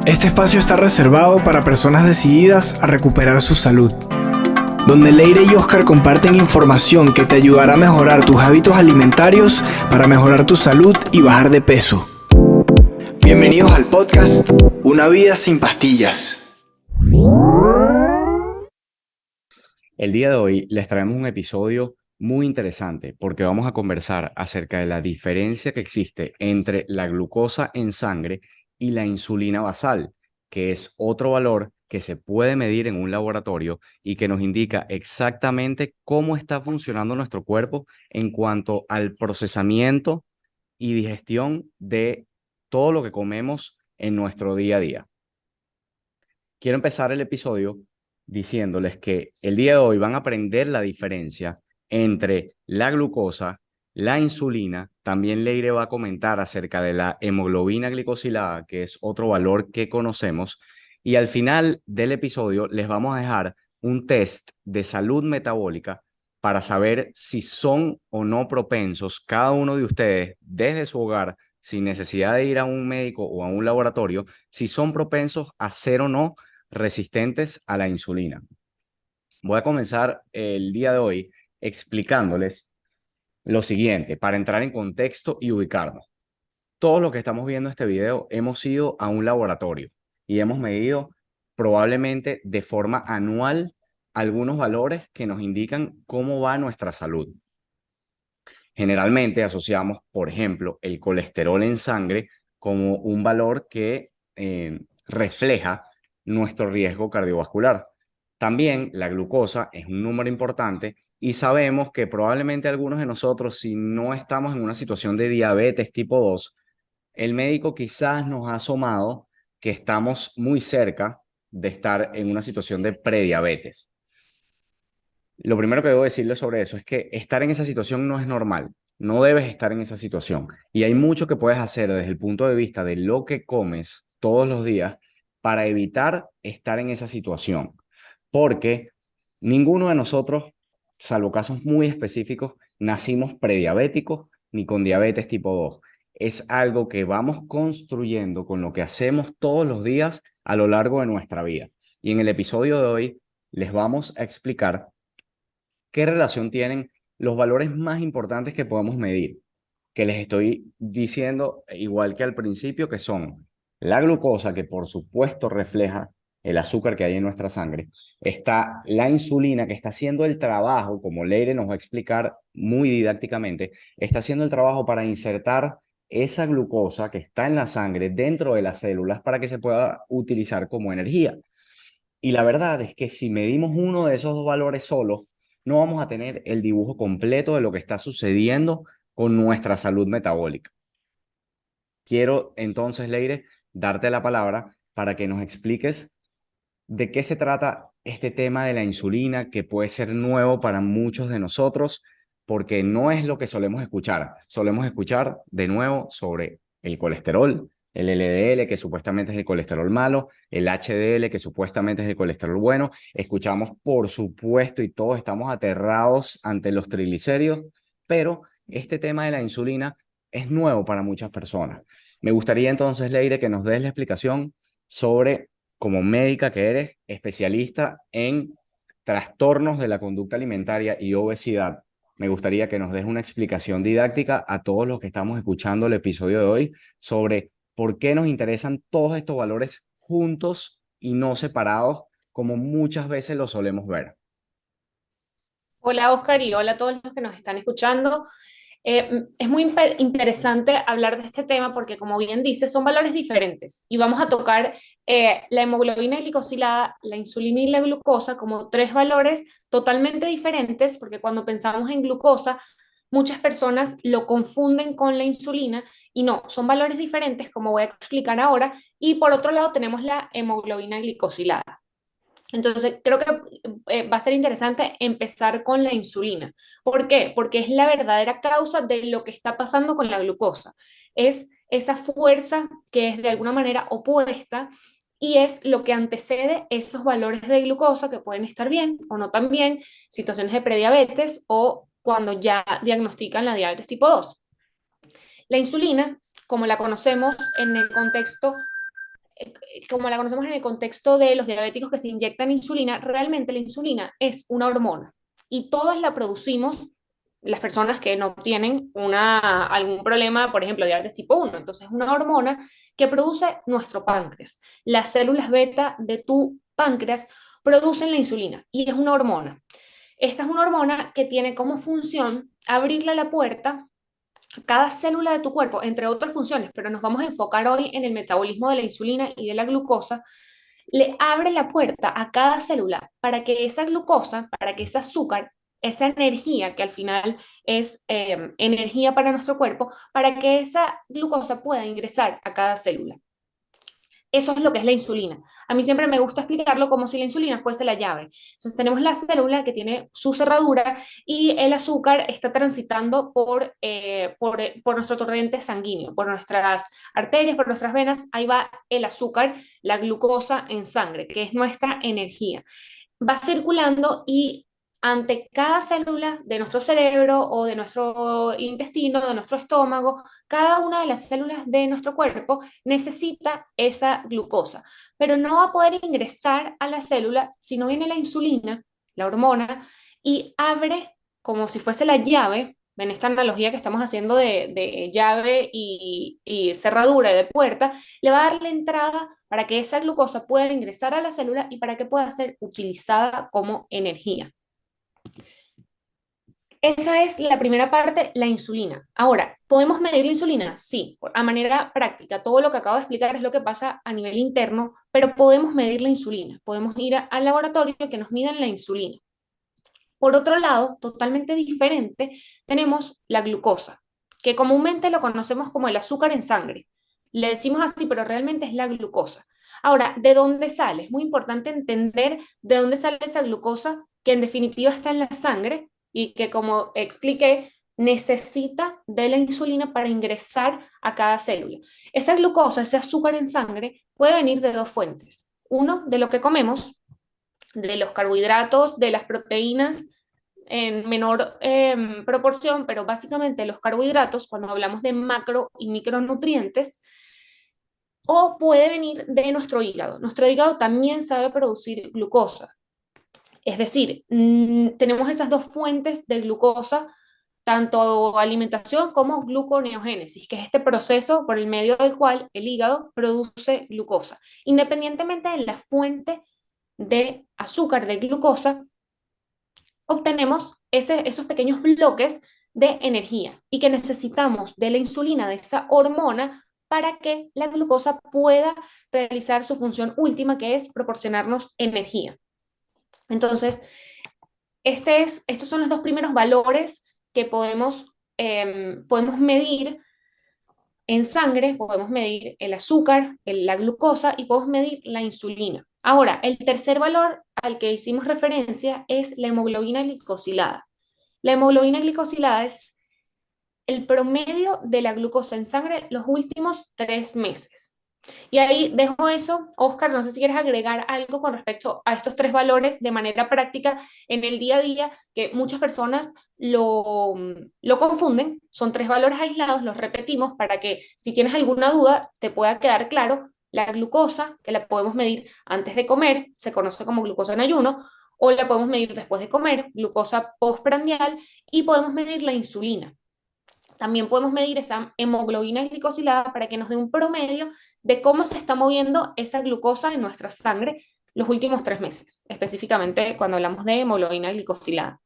Este espacio está reservado para personas decididas a recuperar su salud, donde Leire y Oscar comparten información que te ayudará a mejorar tus hábitos alimentarios para mejorar tu salud y bajar de peso. Bienvenidos al podcast Una vida sin pastillas. El día de hoy les traemos un episodio muy interesante porque vamos a conversar acerca de la diferencia que existe entre la glucosa en sangre y la insulina basal, que es otro valor que se puede medir en un laboratorio y que nos indica exactamente cómo está funcionando nuestro cuerpo en cuanto al procesamiento y digestión de todo lo que comemos en nuestro día a día. Quiero empezar el episodio diciéndoles que el día de hoy van a aprender la diferencia entre la glucosa, la insulina. También Leire va a comentar acerca de la hemoglobina glicosilada, que es otro valor que conocemos. Y al final del episodio les vamos a dejar un test de salud metabólica para saber si son o no propensos cada uno de ustedes desde su hogar, sin necesidad de ir a un médico o a un laboratorio, si son propensos a ser o no resistentes a la insulina. Voy a comenzar el día de hoy explicándoles lo siguiente, para entrar en contexto y ubicarnos. Todos los que estamos viendo este video hemos ido a un laboratorio y hemos medido probablemente de forma anual algunos valores que nos indican cómo va nuestra salud. Generalmente asociamos, por ejemplo, el colesterol en sangre como un valor que refleja nuestro riesgo cardiovascular. También la glucosa es un número importante y sabemos que probablemente algunos de nosotros, si no estamos en una situación de diabetes tipo 2, el médico quizás nos ha asomado que estamos muy cerca de estar en una situación de prediabetes. Lo primero que debo decirle sobre eso es que estar en esa situación no es normal. No debes estar en esa situación. Y hay mucho que puedes hacer desde el punto de vista de lo que comes todos los días para evitar estar en esa situación. Porque ninguno de nosotros, salvo casos muy específicos, nacimos prediabéticos ni con diabetes tipo 2. Es algo que vamos construyendo con lo que hacemos todos los días a lo largo de nuestra vida. Y en el episodio de hoy les vamos a explicar qué relación tienen los valores más importantes que podemos medir, que les estoy diciendo igual que al principio, que son la glucosa, que por supuesto refleja el azúcar que hay en nuestra sangre. Está la insulina, que está haciendo el trabajo, como Leire nos va a explicar muy didácticamente, está haciendo el trabajo para insertar esa glucosa que está en la sangre dentro de las células para que se pueda utilizar como energía. Y la verdad es que si medimos uno de esos dos valores solos, no vamos a tener el dibujo completo de lo que está sucediendo con nuestra salud metabólica. Quiero entonces, Leire, darte la palabra para que nos expliques de qué se trata este tema de la insulina, que puede ser nuevo para muchos de nosotros, porque no es lo que solemos escuchar. Solemos escuchar de nuevo sobre el colesterol, el LDL, que supuestamente es el colesterol malo, el HDL, que supuestamente es el colesterol bueno. Escuchamos, por supuesto, y todos estamos aterrados ante los triglicéridos, pero este tema de la insulina es nuevo para muchas personas. Me gustaría entonces, Leire, que nos des la explicación sobre, como médica que eres, especialista en trastornos de la conducta alimentaria y obesidad. Me gustaría que nos des una explicación didáctica a todos los que estamos escuchando el episodio de hoy sobre por qué nos interesan todos estos valores juntos y no separados, como muchas veces lo solemos ver. Hola Oscar y hola a todos los que nos están escuchando. Es muy interesante hablar de este tema porque, como bien dice, son valores diferentes y vamos a tocar la hemoglobina glicosilada, la insulina y la glucosa como tres valores totalmente diferentes, porque cuando pensamos en glucosa, muchas personas lo confunden con la insulina y no, son valores diferentes, como voy a explicar ahora. Y por otro lado tenemos la hemoglobina glicosilada. Entonces, creo que va a ser interesante empezar con la insulina. ¿Por qué? Porque es la verdadera causa de lo que está pasando con la glucosa. Es esa fuerza que es de alguna manera opuesta y es lo que antecede esos valores de glucosa que pueden estar bien o no tan bien, situaciones de prediabetes o cuando ya diagnostican la diabetes tipo 2. La insulina, como la conocemos en el contexto como la conocemos en el contexto de los diabéticos que se inyectan insulina, realmente la insulina es una hormona y todas la producimos las personas que no tienen algún problema, por ejemplo, diabetes tipo 1. Entonces, es una hormona que produce nuestro páncreas. Las células beta de tu páncreas producen la insulina y es una hormona. Esta es una hormona que tiene como función abrirle la puerta a cada célula de tu cuerpo, entre otras funciones, pero nos vamos a enfocar hoy en el metabolismo de la insulina y de la glucosa. Le abre la puerta a cada célula para que esa glucosa, para que ese azúcar, esa energía que al final es energía para nuestro cuerpo, para que esa glucosa pueda ingresar a cada célula. Eso es lo que es la insulina. A mí siempre me gusta explicarlo como si la insulina fuese la llave. Entonces tenemos la célula que tiene su cerradura y el azúcar está transitando por nuestro torrente sanguíneo, por nuestras arterias, por nuestras venas. Ahí va el azúcar, la glucosa en sangre, que es nuestra energía. Va circulando y ante cada célula de nuestro cerebro o de nuestro intestino, de nuestro estómago, cada una de las células de nuestro cuerpo necesita esa glucosa, pero no va a poder ingresar a la célula si no viene la insulina, la hormona, y abre como si fuese la llave. En esta analogía que estamos haciendo de llave y cerradura de puerta, le va a dar la entrada para que esa glucosa pueda ingresar a la célula y para que pueda ser utilizada como energía. Esa es la primera parte, la insulina. Ahora, ¿podemos medir la insulina? Sí, a manera práctica. Todo lo que acabo de explicar es lo que pasa a nivel interno, pero podemos medir la insulina. Podemos ir al laboratorio que nos midan la insulina. Por otro lado, totalmente diferente, tenemos la glucosa, que comúnmente lo conocemos como el azúcar en sangre. Le decimos así, pero realmente es la glucosa. Ahora, ¿de dónde sale? Es muy importante entender de dónde sale esa glucosa, que en definitiva está en la sangre y que, como expliqué, necesita de la insulina para ingresar a cada célula. Esa glucosa, ese azúcar en sangre, puede venir de dos fuentes. Uno, de lo que comemos, de los carbohidratos, de las proteínas en menor proporción, pero básicamente los carbohidratos, cuando hablamos de macro y micronutrientes, o puede venir de nuestro hígado. Nuestro hígado también sabe producir glucosa. Es decir, tenemos esas dos fuentes de glucosa, tanto alimentación como gluconeogénesis, que es este proceso por el medio del cual el hígado produce glucosa. Independientemente de la fuente de azúcar, de glucosa, obtenemos esos pequeños bloques de energía y que necesitamos de la insulina, de esa hormona, para que la glucosa pueda realizar su función última, que es proporcionarnos energía. Entonces, estos son los dos primeros valores que podemos medir en sangre, podemos medir el azúcar, la glucosa y podemos medir la insulina. Ahora, el tercer valor al que hicimos referencia es la hemoglobina glicosilada. La hemoglobina glicosilada es el promedio de la glucosa en sangre los últimos 3 meses. Y ahí dejo eso. Oscar, no sé si quieres agregar algo con respecto a estos tres valores de manera práctica en el día a día, que muchas personas lo confunden. Son tres valores aislados, los repetimos para que si tienes alguna duda te pueda quedar claro. La glucosa, que la podemos medir antes de comer, se conoce como glucosa en ayuno, o la podemos medir después de comer, glucosa postprandial, y podemos medir la insulina. También podemos medir esa hemoglobina glicosilada para que nos dé un promedio de cómo se está moviendo esa glucosa en nuestra sangre los últimos 3 meses, específicamente cuando hablamos de hemoglobina glicosilada.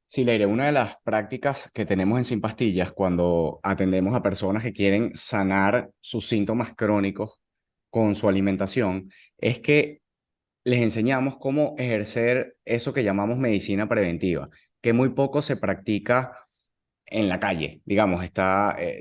Sí, Leire, una de las prácticas que tenemos en Sin Pastillas cuando atendemos a personas que quieren sanar sus síntomas crónicos con su alimentación es que les enseñamos cómo ejercer eso que llamamos medicina preventiva, que muy poco se practica en la calle. Digamos,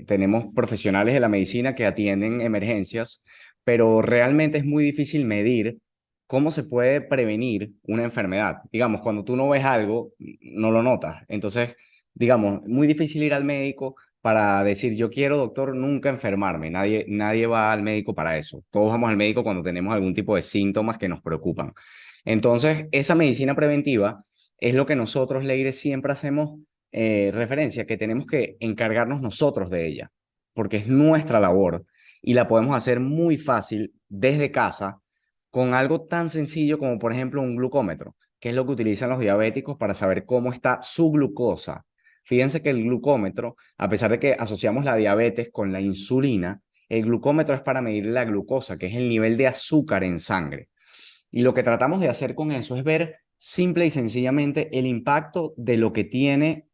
tenemos profesionales de la medicina que atienden emergencias, pero realmente es muy difícil medir cómo se puede prevenir una enfermedad. Digamos, cuando tú no ves algo, no lo notas. Entonces, digamos, muy difícil ir al médico para decir, yo quiero, doctor, nunca enfermarme. Nadie va al médico para eso. Todos vamos al médico cuando tenemos algún tipo de síntomas que nos preocupan. Entonces, esa medicina preventiva es lo que nosotros, Leire, siempre hacemos referencia, que tenemos que encargarnos nosotros de ella, porque es nuestra labor. y la podemos hacer muy fácil desde casa con algo tan sencillo como por ejemplo un glucómetro, que es lo que utilizan los diabéticos para saber cómo está su glucosa. Fíjense que el glucómetro, a pesar de que asociamos la diabetes con la insulina, el glucómetro es para medir la glucosa, que es el nivel de azúcar en sangre. Y lo que tratamos de hacer con eso es ver simple y sencillamente el impacto de lo que tiene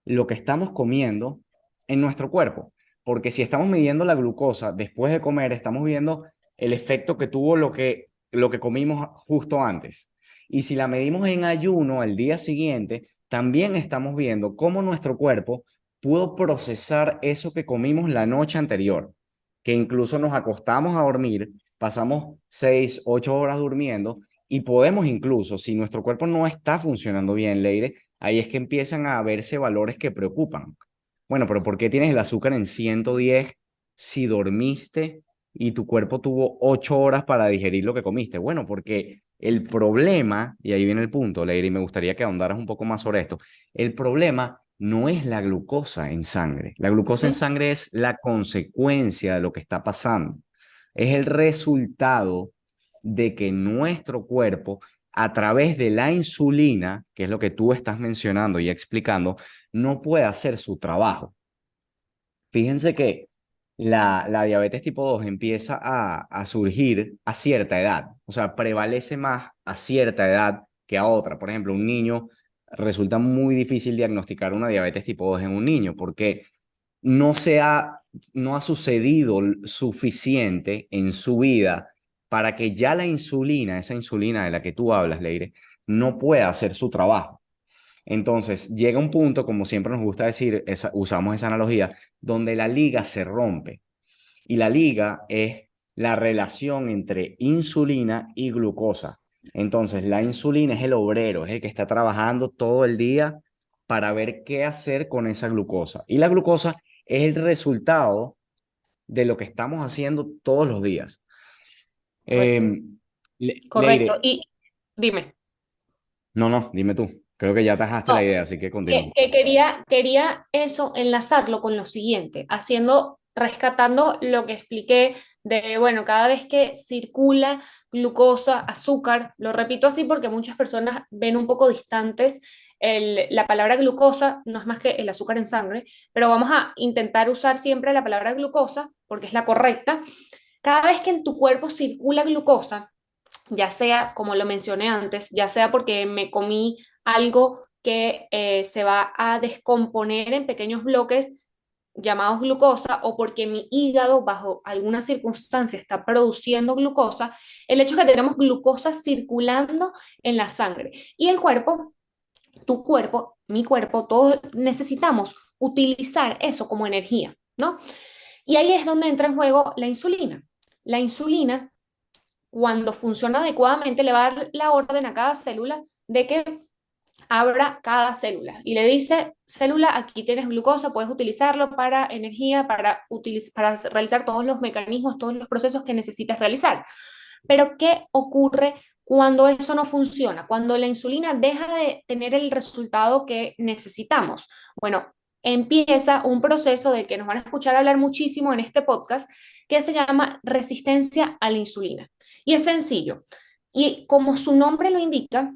lo que estamos comiendo en nuestro cuerpo. Porque si estamos midiendo la glucosa después de comer, estamos viendo el efecto que tuvo lo que comimos justo antes. Y si la medimos en ayuno al día siguiente, también estamos viendo cómo nuestro cuerpo pudo procesar eso que comimos la noche anterior, que incluso nos acostamos a dormir, pasamos 6, 8 horas durmiendo y podemos incluso, si nuestro cuerpo no está funcionando bien, Leire, ahí es que empiezan a verse valores que preocupan. Bueno, pero ¿por qué tienes el azúcar en 110 si dormiste y tu cuerpo tuvo 8 horas para digerir lo que comiste? Bueno, porque el problema, y ahí viene el punto, Leire, y me gustaría que ahondaras un poco más sobre esto, el problema no es la glucosa en sangre. La glucosa en Ujú. sangre es la consecuencia de lo que está pasando. Es el resultado de que nuestro cuerpo, a través de la insulina, que es lo que tú estás mencionando y explicando, no puede hacer su trabajo. Fíjense que la diabetes tipo 2 empieza a surgir a cierta edad, o sea, prevalece más a cierta edad que a otra. Por ejemplo, un niño resulta muy difícil diagnosticar una diabetes tipo 2 en un niño porque no se ha, no ha sucedido suficiente en su vida para que ya la insulina, esa insulina de la que tú hablas, Leire, no pueda hacer su trabajo. Entonces, llega un punto, como siempre nos gusta decir, usamos esa analogía, donde la liga se rompe. Y la liga es la relación entre insulina y glucosa. Entonces, la insulina es el obrero, es el que está trabajando todo el día para ver qué hacer con esa glucosa. Y la glucosa es el resultado de lo que estamos haciendo todos los días. Correcto, Eh, correcto. Leire, Y dime. no, no, dime tú. Creo que ya atajaste la No, idea, así que continúa. que quería eso enlazarlo con lo siguiente, rescatando lo que expliqué de, bueno, cada vez que circula glucosa, azúcar, lo repito así porque muchas personas ven un poco distantes la palabra glucosa, no es más que el azúcar en sangre, pero vamos a intentar usar siempre la palabra glucosa porque es la correcta. Cada vez que en tu cuerpo circula glucosa, ya sea, como lo mencioné antes, ya sea porque me comí algo que se va a descomponer en pequeños bloques llamados glucosa o porque mi hígado bajo alguna circunstancia está produciendo glucosa, el hecho es que tenemos glucosa circulando en la sangre y el cuerpo, tu cuerpo, mi cuerpo, todos necesitamos utilizar eso como energía, ¿no? Y ahí es donde entra en juego la insulina. La insulina cuando funciona adecuadamente, le va a dar la orden a cada célula de que abra cada célula y le dice, célula, aquí tienes glucosa, puedes utilizarlo para energía, para realizar todos los mecanismos, todos los procesos que necesites realizar. Pero ¿qué ocurre cuando eso no funciona? Cuando la insulina deja de tener el resultado que necesitamos. Bueno, empieza un proceso del que nos van a escuchar hablar muchísimo en este podcast, que se llama resistencia a la insulina. Y es sencillo. Y como su nombre lo indica,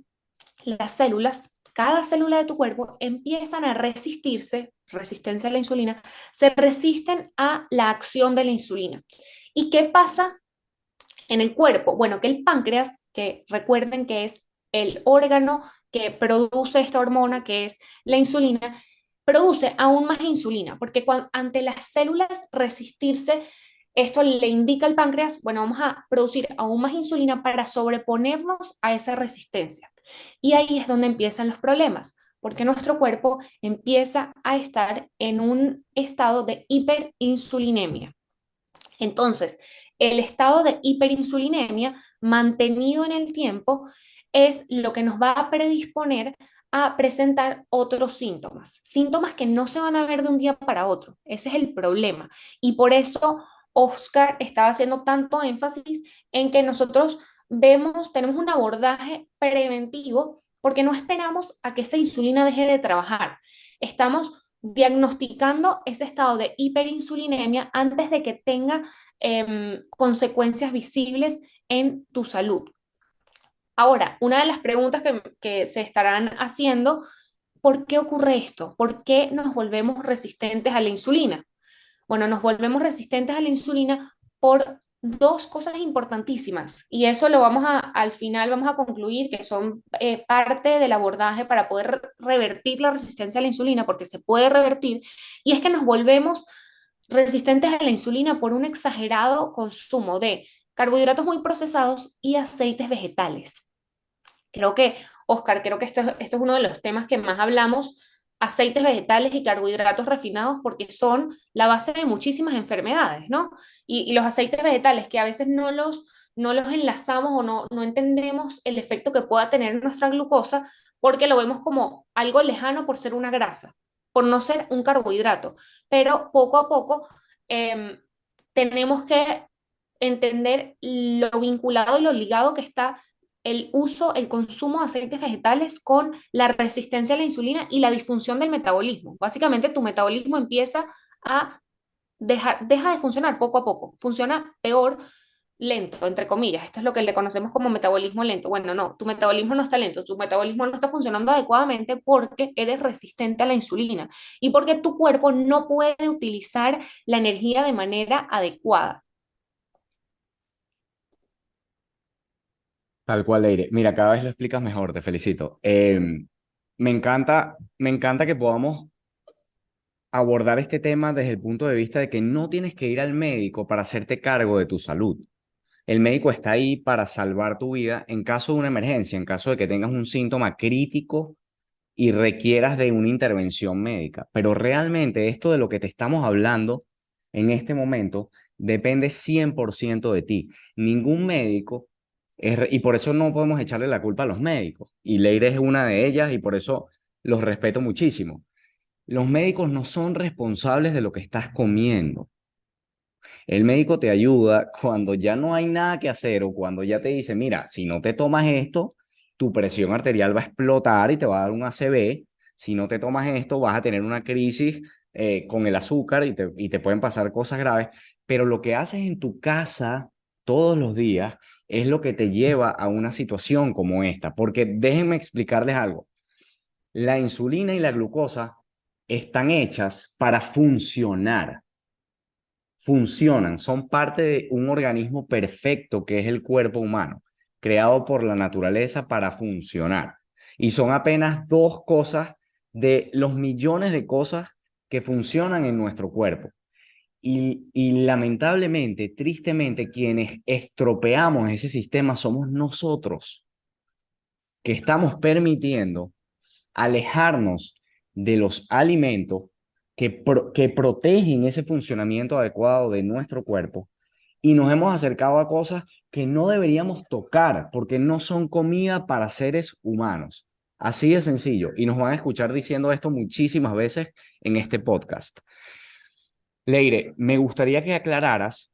las células, cada célula de tu cuerpo empiezan a resistirse, resistencia a la insulina, se resisten a la acción de la insulina. ¿Y qué pasa en el cuerpo? Bueno, que el páncreas, que recuerden que es el órgano que produce esta hormona, que es la insulina, produce aún más insulina, porque ante las células resistirse, esto le indica al páncreas, bueno, vamos a producir aún más insulina para sobreponernos a esa resistencia. Y ahí es donde empiezan los problemas, porque nuestro cuerpo empieza a estar en un estado de hiperinsulinemia. Entonces, el estado de hiperinsulinemia mantenido en el tiempo es lo que nos va a predisponer a presentar otros síntomas, síntomas que no se van a ver de un día para otro. Ese es el problema. Y por eso Oscar estaba haciendo tanto énfasis en que nosotros tenemos un abordaje preventivo porque no esperamos a que esa insulina deje de trabajar. Estamos diagnosticando ese estado de hiperinsulinemia antes de que tenga consecuencias visibles en tu salud. Ahora, una de las preguntas que se estarán haciendo, ¿por qué ocurre esto? ¿Por qué nos volvemos resistentes a la insulina? Bueno, nos volvemos resistentes a la insulina por dos cosas importantísimas y eso lo al final vamos a concluir que son parte del abordaje para poder revertir la resistencia a la insulina, porque se puede revertir, y es que nos volvemos resistentes a la insulina por un exagerado consumo de carbohidratos muy procesados y aceites vegetales. Creo que, Oscar, creo que esto es uno de los temas que más hablamos, aceites vegetales y carbohidratos refinados, porque son la base de muchísimas enfermedades, ¿no? Y los aceites vegetales que a veces no los enlazamos o no entendemos el efecto que pueda tener en nuestra glucosa, porque lo vemos como algo lejano por ser una grasa, por no ser un carbohidrato. Pero poco a poco tenemos que entender lo vinculado y lo ligado que está el uso, el consumo de aceites vegetales con la resistencia a la insulina y la disfunción del metabolismo. Básicamente tu metabolismo empieza a deja de funcionar poco a poco, funciona peor, lento, entre comillas. Esto es lo que le conocemos como metabolismo lento. Bueno, no, tu metabolismo no está lento, tu metabolismo no está funcionando adecuadamente porque eres resistente a la insulina y porque tu cuerpo no puede utilizar la energía de manera adecuada. Tal cual, Leire. Mira, cada vez lo explicas mejor, te felicito. Me encanta que podamos abordar este tema desde el punto de vista de que no tienes que ir al médico para hacerte cargo de tu salud. El médico está ahí para salvar tu vida en caso de una emergencia, en caso de que tengas un síntoma crítico y requieras de una intervención médica. Pero realmente esto de lo que te estamos hablando en este momento depende 100% de ti. Ningún médico, y por eso no podemos echarle la culpa a los médicos. Y Leire es una de ellas y por eso los respeto muchísimo. Los médicos no son responsables de lo que estás comiendo. El médico te ayuda cuando ya no hay nada que hacer o cuando ya te dice, mira, si no te tomas esto, tu presión arterial va a explotar y te va a dar un ACV. Si no te tomas esto, vas a tener una crisis con el azúcar y te pueden pasar cosas graves. Pero lo que haces en tu casa todos los días es lo que te lleva a una situación como esta. Porque déjenme explicarles algo. La insulina y la glucosa están hechas para funcionar. Funcionan, son parte de un organismo perfecto que es el cuerpo humano, creado por la naturaleza para funcionar. Y son apenas dos cosas de los millones de cosas que funcionan en nuestro cuerpo. Y lamentablemente, tristemente, quienes estropeamos ese sistema somos nosotros, que estamos permitiendo alejarnos de los alimentos que protegen ese funcionamiento adecuado de nuestro cuerpo y nos hemos acercado a cosas que no deberíamos tocar porque no son comida para seres humanos. Así de sencillo. Y nos van a escuchar diciendo esto muchísimas veces en este podcast. Leire, me gustaría que aclararas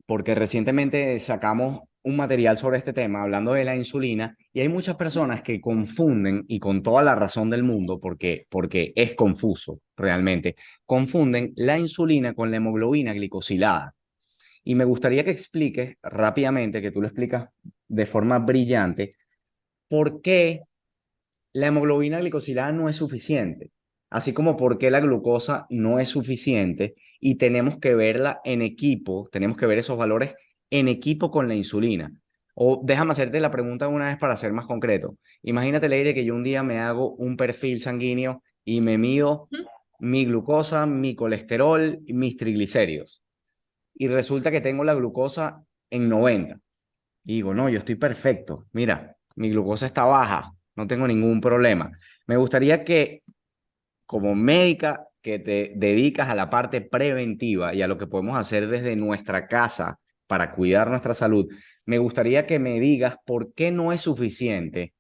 porque recientemente sacamos un material sobre este tema, hablando de la insulina, y hay muchas personas que confunden, y con toda la razón del mundo, porque es confuso realmente, confunden la insulina con la hemoglobina glicosilada. Y me gustaría que expliques rápidamente, que tú lo explicas de forma brillante, por qué la hemoglobina glicosilada no es suficiente, así como por qué la glucosa no es suficiente y tenemos que verla en equipo, tenemos que ver esos valores en equipo con la insulina. O déjame hacerte la pregunta una vez para ser más concreto. Imagínate, Leire, que yo un día me hago un perfil sanguíneo y me mido mi glucosa, mi colesterol y mis triglicéridos. Y resulta que tengo la glucosa en 90. Y digo, no, yo estoy perfecto. Mira, mi glucosa está baja, no tengo ningún problema. Me gustaría que, como médica que te dedicas a la parte preventiva y a lo que podemos hacer desde nuestra casa para cuidar nuestra salud, me gustaría que me digas por qué no es suficiente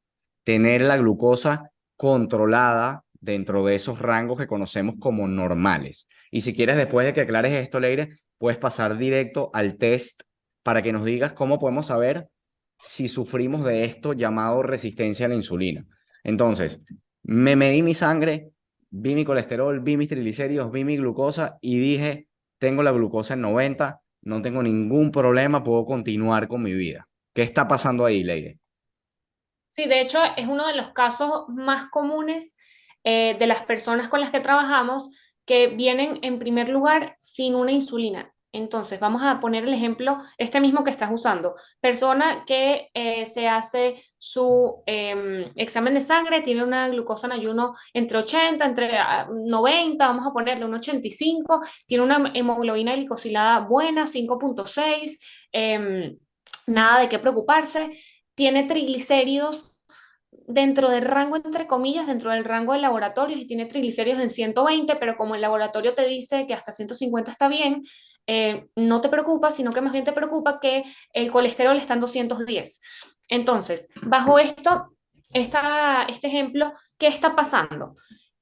tener la glucosa controlada dentro de esos rangos que conocemos como normales. Y si quieres, después de que aclares esto, Leire, puedes pasar directo al test para que nos digas cómo podemos saber si sufrimos de esto llamado resistencia a la insulina. Entonces, me medí mi sangre, vi mi colesterol, vi mis triglicéridos, vi mi glucosa y dije, tengo la glucosa en 90, no tengo ningún problema, puedo continuar con mi vida. ¿Qué está pasando ahí, Leire? Sí, de hecho es uno de los casos más comunes de las personas con las que trabajamos que vienen en primer lugar sin una insulina. Entonces, vamos a poner el ejemplo, este mismo que estás usando. Persona que se hace su examen de sangre, tiene una glucosa en ayuno entre 80, entre 90, vamos a ponerle un 85, tiene una hemoglobina glicosilada buena, 5.6, nada de qué preocuparse, tiene triglicéridos dentro del rango, entre comillas, dentro del rango de laboratorios y tiene triglicéridos en 120, pero como el laboratorio te dice que hasta 150 está bien, no te preocupa, sino que más bien te preocupa que el colesterol está en 210. Entonces, bajo este ejemplo, ¿qué está pasando?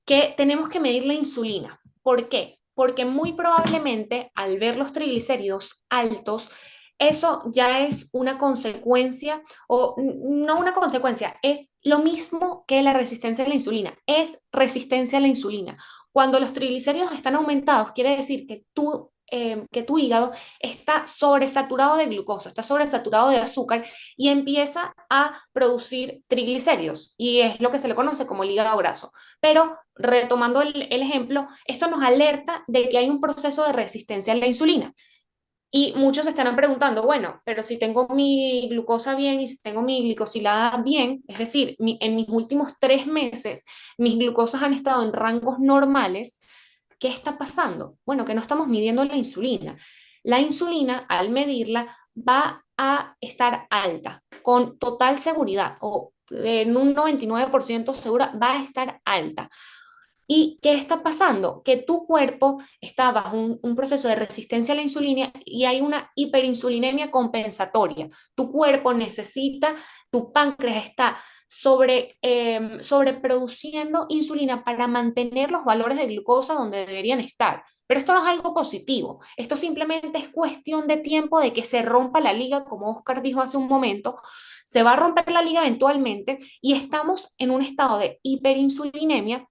Que tenemos que medir la insulina. ¿Por qué? Porque muy probablemente al ver los triglicéridos altos, eso ya es una consecuencia, o no una consecuencia, es lo mismo que la resistencia a la insulina, es resistencia a la insulina. Cuando los triglicéridos están aumentados, quiere decir que tu hígado está sobresaturado de glucosa, está sobresaturado de azúcar y empieza a producir triglicéridos, y es lo que se le conoce como el hígado graso. Pero retomando el ejemplo, esto nos alerta de que hay un proceso de resistencia a la insulina. Y muchos se estarán preguntando, bueno, pero si tengo mi glucosa bien y si tengo mi glicosilada bien, es decir, en mis últimos 3 meses mis glucosas han estado en rangos normales, ¿qué está pasando? Bueno, que no estamos midiendo la insulina. La insulina, al medirla, va a estar alta, con total seguridad, o en un 99% segura, va a estar alta. ¿Y qué está pasando? Que tu cuerpo está bajo un proceso de resistencia a la insulina y hay una hiperinsulinemia compensatoria. Tu cuerpo necesita, tu páncreas está sobreproduciendo insulina para mantener los valores de glucosa donde deberían estar. Pero esto no es algo positivo, esto simplemente es cuestión de tiempo de que se rompa la liga, como Oscar dijo hace un momento, se va a romper la liga eventualmente y estamos en un estado de hiperinsulinemia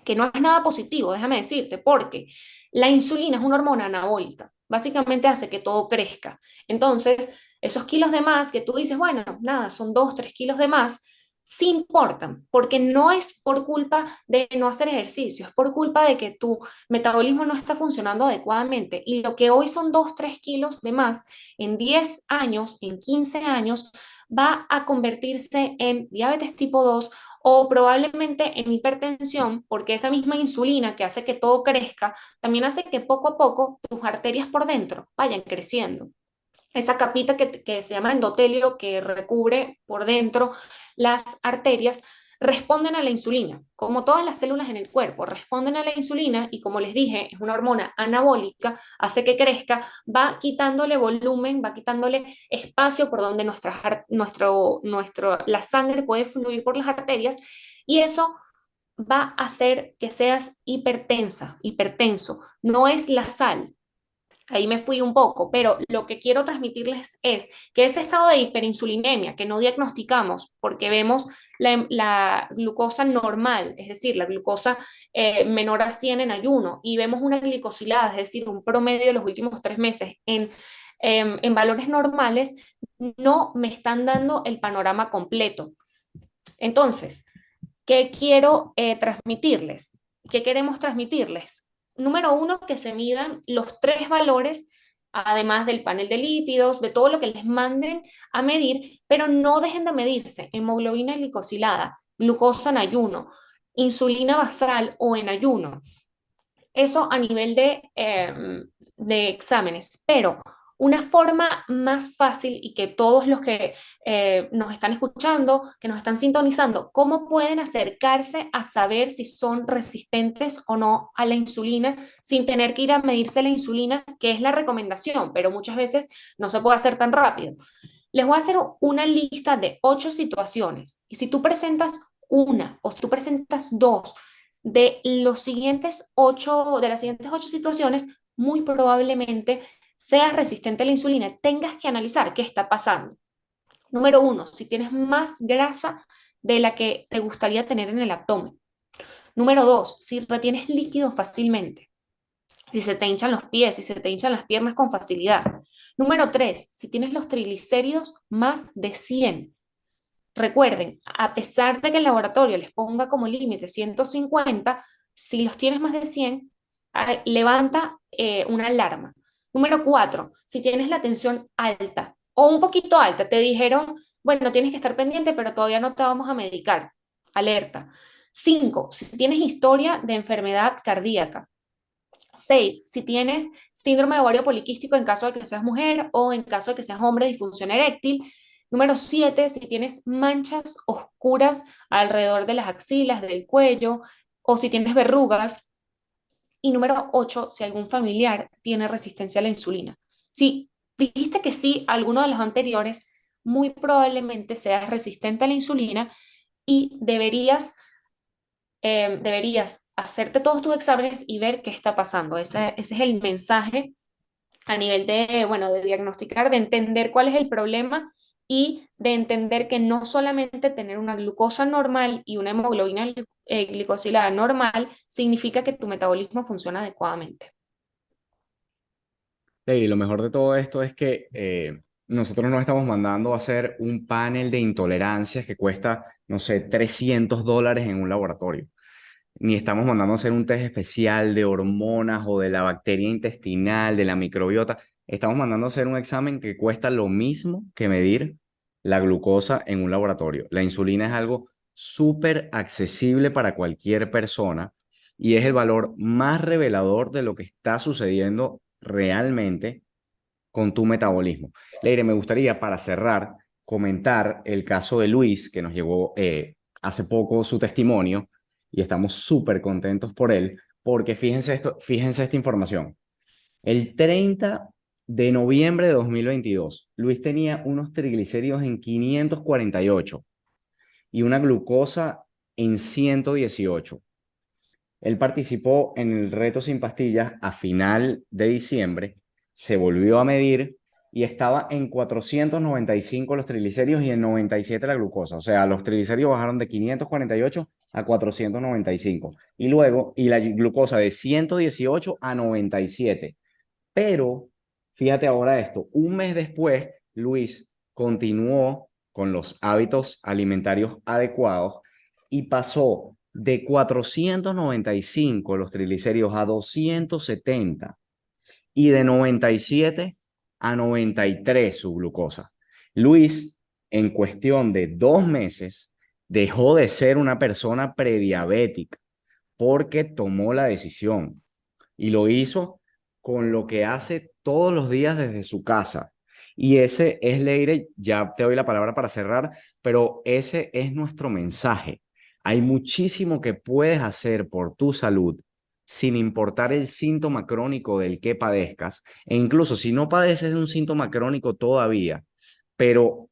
que no es nada positivo, déjame decirte, porque la insulina es una hormona anabólica, básicamente hace que todo crezca. Entonces, esos kilos de más que tú dices, bueno, nada, son 2, 3 kilos de más, sí importan, porque no es por culpa de no hacer ejercicio, es por culpa de que tu metabolismo no está funcionando adecuadamente. Y lo que hoy son 2, 3 kilos de más, en 10 años, en 15 años, va a convertirse en diabetes tipo 2 o probablemente en hipertensión, porque esa misma insulina que hace que todo crezca, también hace que poco a poco tus arterias por dentro vayan creciendo. Esa capita que se llama endotelio, que recubre por dentro las arterias, responden a la insulina, como todas las células en el cuerpo, responden a la insulina y como les dije, es una hormona anabólica, hace que crezca, va quitándole volumen, va quitándole espacio por donde la sangre puede fluir por las arterias y eso va a hacer que seas hipertenso. No es la sal, ahí me fui un poco, pero lo que quiero transmitirles es que ese estado de hiperinsulinemia que no diagnosticamos porque vemos la glucosa normal, es decir, la glucosa menor a 100 en ayuno, y vemos una glicosilada, es decir, un promedio de los últimos 3 meses en valores normales, no me están dando el panorama completo. Entonces, ¿qué quiero transmitirles? ¿Qué queremos transmitirles? Número uno, que se midan los 3 valores, además del panel de lípidos, de todo lo que les manden a medir, pero no dejen de medirse hemoglobina glicosilada, glucosa en ayuno, insulina basal o en ayuno. Eso a nivel de exámenes, pero una forma más fácil y que todos los que nos están escuchando, que nos están sintonizando, cómo pueden acercarse a saber si son resistentes o no a la insulina sin tener que ir a medirse la insulina, que es la recomendación, pero muchas veces no se puede hacer tan rápido. Les voy a hacer una lista de 8 situaciones y si tú presentas una o si tú presentas dos de las siguientes 8 situaciones, muy probablemente seas resistente a la insulina. Tengas que analizar qué está pasando. Número uno, si tienes más grasa de la que te gustaría tener en el abdomen. Número 2, si retienes líquido fácilmente, si se te hinchan los pies, si se te hinchan las piernas con facilidad. Número 3, si tienes los triglicéridos más de 100. Recuerden, a pesar de que el laboratorio les ponga como límite 150, si los tienes más de 100, levanta una alarma. Número 4, si tienes la tensión alta o un poquito alta, te dijeron, bueno, tienes que estar pendiente, pero todavía no te vamos a medicar. Alerta. 5, si tienes historia de enfermedad cardíaca. 6, si tienes síndrome de ovario poliquístico en caso de que seas mujer o en caso de que seas hombre, disfunción eréctil. Número 7, si tienes manchas oscuras alrededor de las axilas, del cuello, o si tienes verrugas. Y número 8, si algún familiar tiene resistencia a la insulina. Si dijiste que sí a alguno de los anteriores, muy probablemente seas resistente a la insulina y deberías hacerte todos tus exámenes y ver qué está pasando. Ese es el mensaje a nivel de, bueno, de diagnosticar, de entender cuál es el problema y de entender que no solamente tener una glucosa normal y una hemoglobina glicosilada normal significa que tu metabolismo funciona adecuadamente. Y lo mejor de todo esto es que nosotros no estamos mandando a hacer un panel de intolerancias que cuesta, no sé, $300 en un laboratorio. Ni estamos mandando a hacer un test especial de hormonas o de la bacteria intestinal, de la microbiota. Estamos mandando a hacer un examen que cuesta lo mismo que medir la glucosa en un laboratorio. La insulina es algo súper accesible para cualquier persona y es el valor más revelador de lo que está sucediendo realmente con tu metabolismo. Leire, me gustaría para cerrar comentar el caso de Luis, que nos llegó hace poco su testimonio y estamos súper contentos por él, porque fíjense esto, fíjense esta información. El 30 de noviembre de 2022, Luis tenía unos triglicéridos en 548 y una glucosa en 118. Él participó en el reto sin pastillas a final de diciembre, se volvió a medir y estaba en 495 los triglicéridos y en 97 la glucosa. O sea, los triglicéridos bajaron de 548 a 495 y luego, y la glucosa de 118 a 97. Pero, fíjate ahora esto, un mes después, Luis continuó con los hábitos alimentarios adecuados y pasó de 495 los triglicéridos a 270 y de 97 a 93 su glucosa. Luis, en cuestión de 2 meses, dejó de ser una persona prediabética porque tomó la decisión y lo hizo con lo que hace todos los días desde su casa. Y ese es, Leire, ya te doy la palabra para cerrar, pero ese es nuestro mensaje. Hay muchísimo que puedes hacer por tu salud sin importar el síntoma crónico del que padezcas. E incluso si no padeces de un síntoma crónico todavía, pero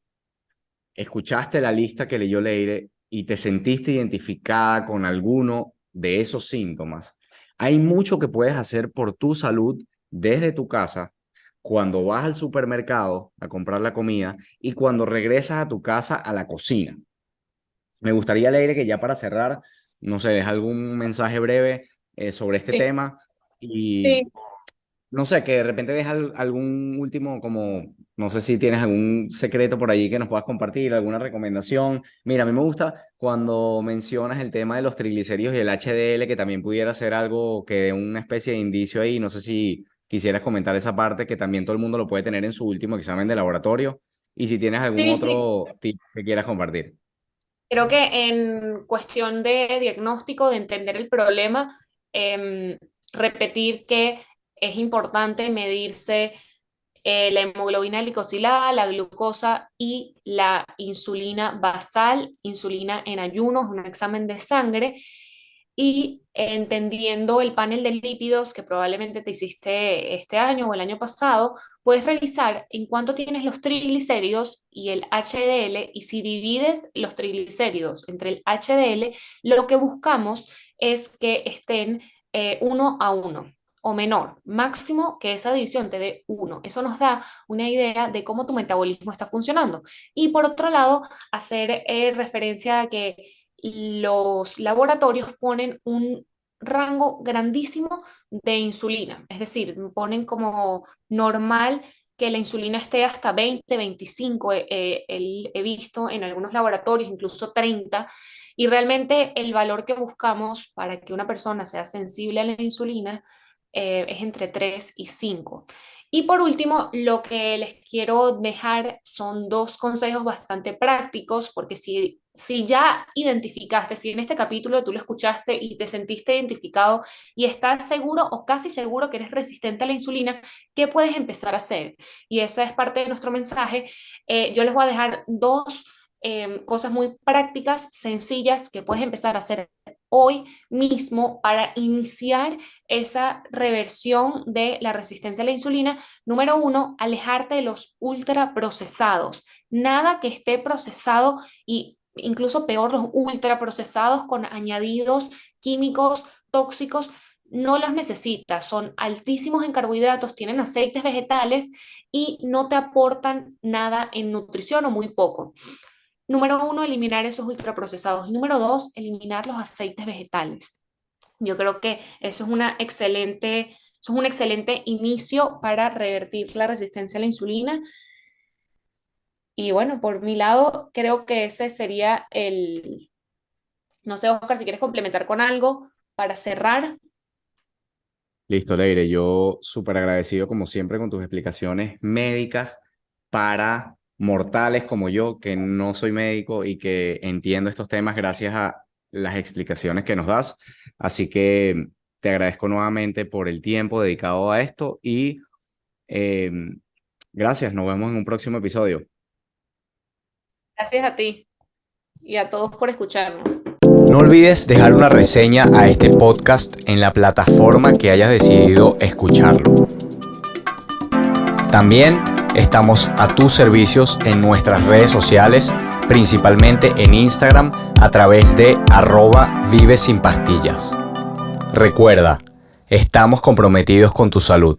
escuchaste la lista que leyó Leire y te sentiste identificada con alguno de esos síntomas, hay mucho que puedes hacer por tu salud desde tu casa cuando vas al supermercado a comprar la comida y cuando regresas a tu casa a la cocina. Me gustaría, Leire, que ya para cerrar, no sé, deja algún mensaje breve sobre este Sí, tema y sí. no sé, que de repente deja algún último, como, no sé si tienes algún secreto por allí que nos puedas compartir, alguna recomendación. Mira, a mí me gusta cuando mencionas el tema de los triglicéridos y el HDL, que también pudiera ser algo que dé una especie de indicio ahí. No sé si quisieras comentar esa parte, que también todo el mundo lo puede tener en su último examen de laboratorio. Y si tienes algún Sí, sí. otro tip que quieras compartir. Creo que en cuestión de diagnóstico, de entender el problema, repetir que es importante medirse la hemoglobina glicosilada, la glucosa y la insulina basal, insulina en ayunos, un examen de sangre y entendiendo el panel de lípidos que probablemente te hiciste este año o el año pasado, puedes revisar en cuánto tienes los triglicéridos y el HDL y si divides los triglicéridos entre el HDL, lo que buscamos es que estén 1 a 1 o menor, máximo que esa división te dé 1. Eso nos da una idea de cómo tu metabolismo está funcionando. Y por otro lado, hacer referencia a que los laboratorios ponen un rango grandísimo de insulina, es decir, ponen como normal que la insulina esté hasta 20, 25, he visto en algunos laboratorios, incluso 30, y realmente el valor que buscamos para que una persona sea sensible a la insulina es entre 3 y 5. Y por último, lo que les quiero dejar son dos consejos bastante prácticos, porque si ya identificaste, si en este capítulo tú lo escuchaste y te sentiste identificado y estás seguro o casi seguro que eres resistente a la insulina, ¿qué puedes empezar a hacer? Y esa es parte de nuestro mensaje. Yo les voy a dejar dos cosas muy prácticas, sencillas, que puedes empezar a hacer hoy mismo para iniciar esa reversión de la resistencia a la insulina. Número uno, alejarte de los ultraprocesados. Nada que esté procesado y incluso peor, los ultraprocesados con añadidos químicos tóxicos. No los necesitas, son altísimos en carbohidratos, tienen aceites vegetales y no te aportan nada en nutrición o muy poco. Número uno, eliminar esos ultraprocesados. Y número dos, eliminar los aceites vegetales. Yo creo que eso es un excelente inicio para revertir la resistencia a la insulina. Y bueno, por mi lado, creo que ese sería el... No sé, Oscar, si quieres complementar con algo para cerrar. Listo, Leire. Yo súper agradecido como siempre con tus explicaciones médicas para mortales como yo, que no soy médico y que entiendo estos temas gracias a las explicaciones que nos das. Así que te agradezco nuevamente por el tiempo dedicado a esto y eh, gracias. Nos vemos en un próximo episodio. Gracias a ti y a todos por escucharnos. No olvides dejar una reseña a este podcast en la plataforma que hayas decidido escucharlo. También estamos a tus servicios en nuestras redes sociales, principalmente en Instagram a través de @vivesinpastillas. Recuerda, estamos comprometidos con tu salud.